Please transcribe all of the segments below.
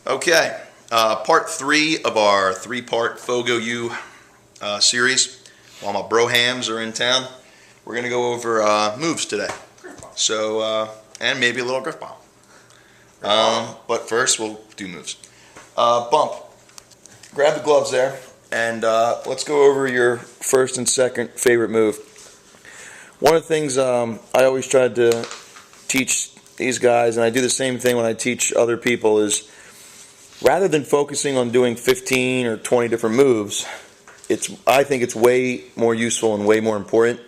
Okay, part 3 of our 3-part FoGo U series. While my bro hams are in town, we're going to go over moves today. So, and maybe a little griff bomb. But first, we'll do moves. Bump. Grab the gloves there, and let's go over your first and second favorite move. One of the things I always tried to teach these guys, and I do the same thing when I teach other people, is rather than focusing on doing 15 or 20 different moves, I think it's way more useful and way more important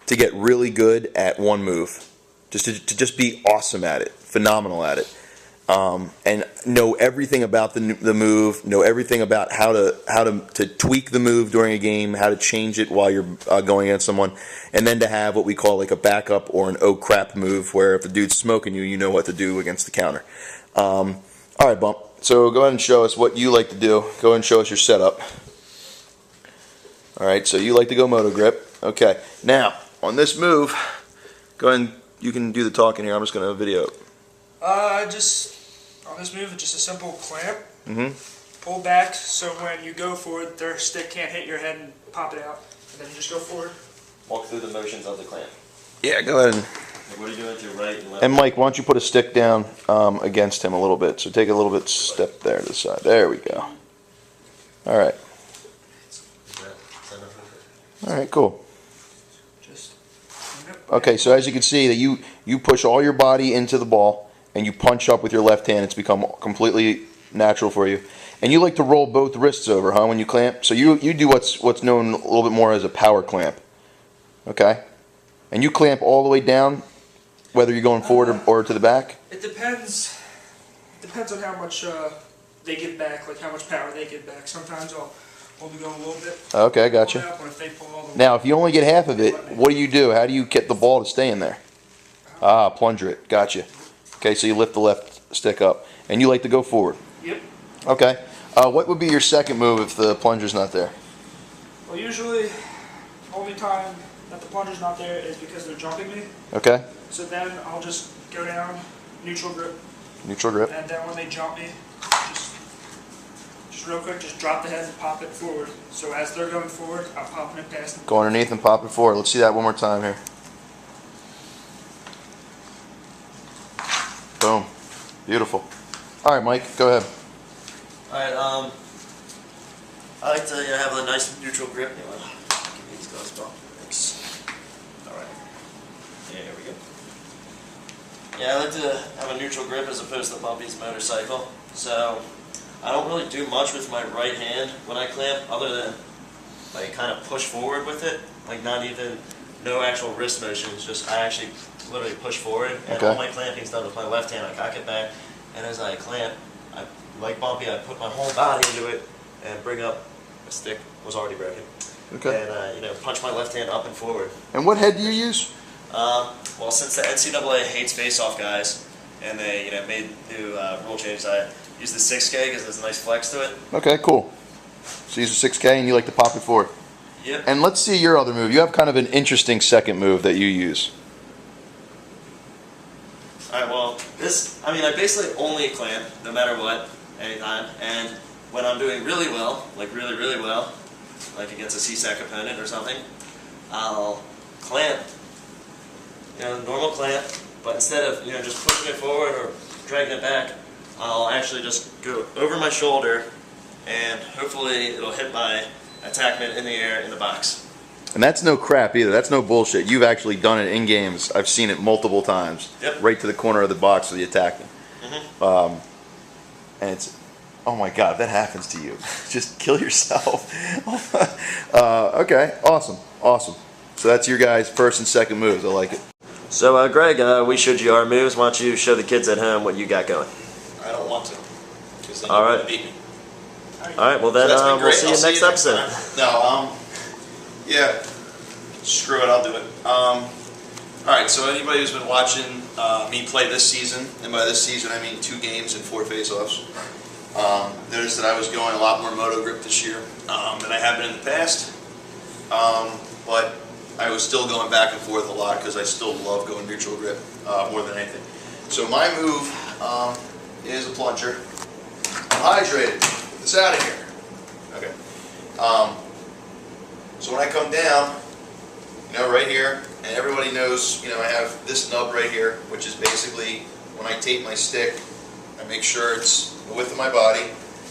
to get really good at one move. Just to just be awesome at it, phenomenal at it, and know everything about the move, know everything about how to tweak the move during a game, how to change it while you're going against someone, and then to have what we call like a backup or an oh crap move, where if the dude's smoking you, you know what to do against the counter. All right, Bump. So go ahead and show us what you like to do. Go ahead and show us your setup. All right, so you like to go moto grip. Okay, now on this move, go ahead and you can do the talking here. I'm just going to video. Just on this move, it's just a simple clamp. Pull back so when you go forward, their stick can't hit your head and pop it out. And then you just go forward. Walk through the motions of the clamp. Yeah, go ahead. What are you doing to your right and left? And Mike, why don't you put a stick down against him a little bit? So take a little bit step there to the side. There we go. All right. All right, cool. Okay, so as you can see, that you push all your body into the ball and you punch up with your left hand. It's become completely natural for you. And you like to roll both wrists over, huh, when you clamp? So you do what's known a little bit more as a power clamp. Okay? And you clamp all the way down, whether you're going forward or to the back? It depends. It depends on how much they give back, like how much power they give back. Sometimes I'll only go a little bit. Okay, I got you. Now, if you only get half of it, what do? How do you get the ball to stay in there? Plunger it. Gotcha. Okay, so you lift the left stick up. And you like to go forward? Yep. Okay. What would be your second move if the plunger's not there? Well, usually, only time that the plunger's not there is because they're jumping me. Okay. So then I'll just go down, neutral grip. Neutral grip. And then when they jump me, just real quick, just drop the head and pop it forward. So as they're going forward, I'm popping it past them. Go underneath and pop it forward. Let's see that one more time here. Boom. Beautiful. All right, Mike, go ahead. All right. I like to have a nice neutral grip. Give me these gloves, Bob. Thanks. All right. Yeah, here we go. Yeah, I like to have a neutral grip as opposed to Bumpy's motorcycle. So I don't really do much with my right hand when I clamp, other than like kind of push forward with it. Like no actual wrist motions. Just I actually literally push forward, and all my clamping's done with my left hand. I cock it back, and as I clamp, like Bumpy, I put my whole body into it and bring up. My stick was already broken. Okay. And punch my left hand up and forward. And what head do you use? Well, since the NCAA hates face-off guys, and they made new rule changes, I use the 6K because there's a nice flex to it. Okay, cool. So you use a 6K and you like to pop it forward. Yep. And let's see your other move. You have kind of an interesting second move that you use. All right. Well, I basically only clamp no matter what, anytime, and when I'm doing really well, like really, really well, like against a CSAC opponent or something, I'll clamp, normal clamp, but instead of, just pushing it forward or dragging it back, I'll actually just go over my shoulder, and hopefully it'll hit my attackman in the air in the box. And that's no crap either. That's no bullshit. You've actually done it in games. I've seen it multiple times. Yep. Right to the corner of the box for the attackman. And it's, oh my God, if that happens to you, just kill yourself. Okay, awesome. So that's your guys' first and second moves. I like it. So, Greg, we showed you our moves. Why don't you show the kids at home what you got going? I don't want to, because then you're going to beat me. All right, well then we'll see you next episode. Yeah, screw it, I'll do it. All right, so anybody who's been watching me play this season, and by this season I mean 2 games and 4 face-offs, noticed that I was going a lot more moto grip this year than I have been in the past, but I was still going back and forth a lot because I still love going neutral grip more than anything. So my move is a plunger. hydrated. Get this out of here. Okay. So when I come down, you know, right here, and everybody knows, you know, I have this nub right here, which is basically when I tape my stick, I make sure it's the width of my body,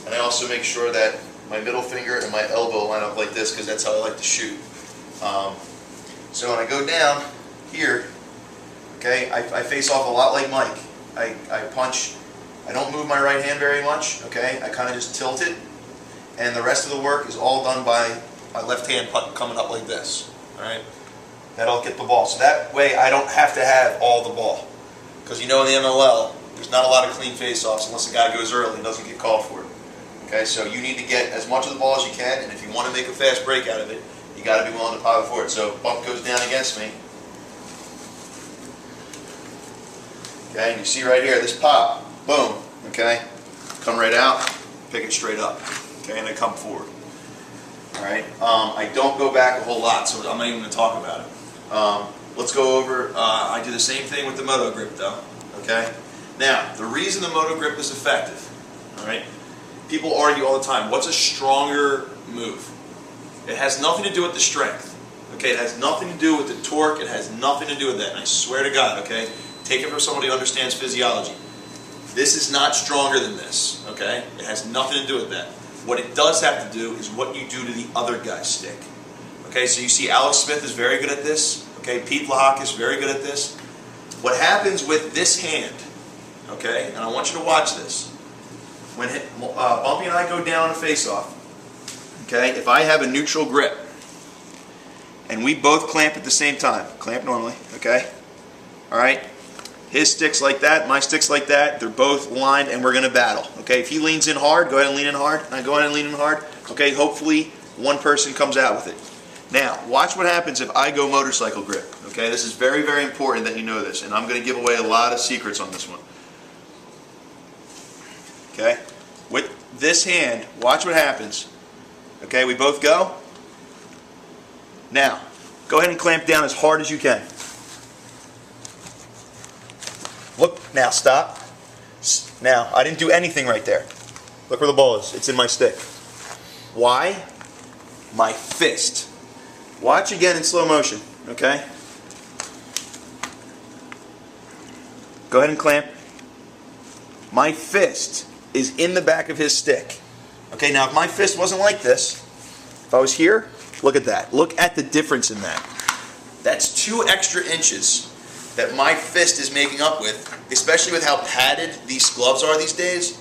and I also make sure that my middle finger and my elbow line up like this, because that's how I like to shoot. So when I go down here, okay, I face off a lot like Mike. I punch, I don't move my right hand very much, okay, I kind of just tilt it, and the rest of the work is all done by my left hand coming up like this, alright? That'll get the ball. So that way I don't have to have all the ball. Because you know in the MLL, there's not a lot of clean face-offs unless a guy goes early and doesn't get called for it. Okay, so you need to get as much of the ball as you can, and if you want to make a fast break out of it, you got to be willing to pop it for it. So bump goes down against me. Okay, and you see right here, this pop, boom, okay, come right out, pick it straight up, okay, and I come forward. Alright, I don't go back a whole lot, so I'm not even going to talk about it. Let's go over, I do the same thing with the moto grip though, okay? Now, the reason the moto grip is effective, alright, people argue all the time, what's a stronger move? It has nothing to do with the strength, okay? It has nothing to do with the torque, it has nothing to do with that, and I swear to God, okay? Take it from somebody who understands physiology. This is not stronger than this, okay? It has nothing to do with that. What it does have to do is what you do to the other guy's stick. Okay, so you see Alex Smith is very good at this. Okay, Pete Lahak is very good at this. What happens with this hand, okay, and I want you to watch this. When Bumpy and I go down a face-off, okay, if I have a neutral grip, and we both clamp at the same time, clamp normally, okay, all right, his stick's like that, my stick's like that, they're both lined and we're going to battle. Okay, if he leans in hard, go ahead and lean in hard, and I go ahead and lean in hard. Okay, hopefully one person comes out with it. Now, watch what happens if I go motorcycle grip. Okay, this is very, very important that you know this, and I'm going to give away a lot of secrets on this one. Okay, with this hand, watch what happens. Okay, we both go. Now, go ahead and clamp down as hard as you can. Look, now stop. Now, I didn't do anything right there. Look where the ball is. It's in my stick. Why? My fist. Watch again in slow motion, okay? Go ahead and clamp. My fist is in the back of his stick. Okay, now if my fist wasn't like this, if I was here, look at that. Look at the difference in that. That's 2 extra inches that my fist is making up with, especially with how padded these gloves are these days,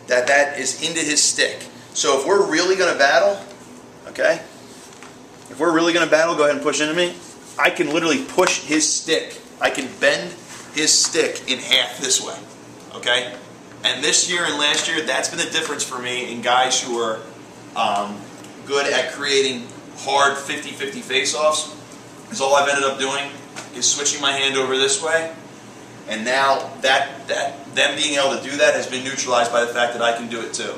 that is into his stick. So if we're really going to battle, okay, if we're really going to battle, go ahead and push into me. I can literally push his stick. I can bend his stick in half this way, okay? And this year and last year, that's been the difference for me in guys who are good at creating hard 50-50 face-offs, is all I've ended up doing is switching my hand over this way, and now them being able to do that has been neutralized by the fact that I can do it too.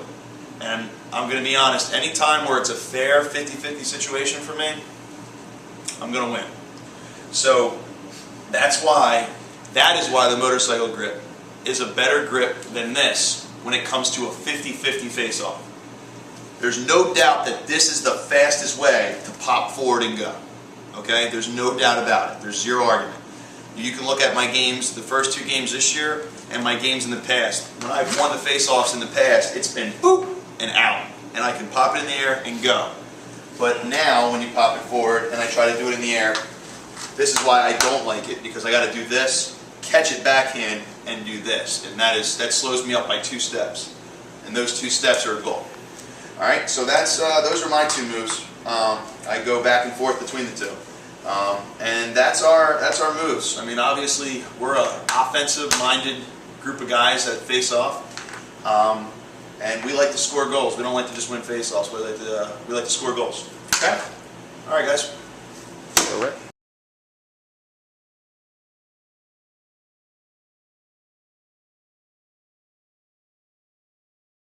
And I'm going to be honest, any time where it's a fair 50-50 situation for me, I'm going to win. So that is why the motorcycle grip is a better grip than this when it comes to a 50-50 face-off. There's no doubt that this is the fastest way to pop forward and go. Okay, there's no doubt about it. There's zero argument. You can look at my games, the first 2 games this year, and my games in the past. When I've won the face-offs in the past, it's been boop and out, and I can pop it in the air and go. But now, when you pop it forward, and I try to do it in the air, this is why I don't like it, because I got to do this, catch it backhand, and do this, and that slows me up by 2 steps, and those 2 steps are a goal. All right, so those are my 2 moves. I go back and forth between the 2. And that's our moves. I mean, obviously, we're an offensive-minded group of guys that face off, and we like to score goals. We don't like to just win face-offs. We like to score goals. Okay? All right, guys.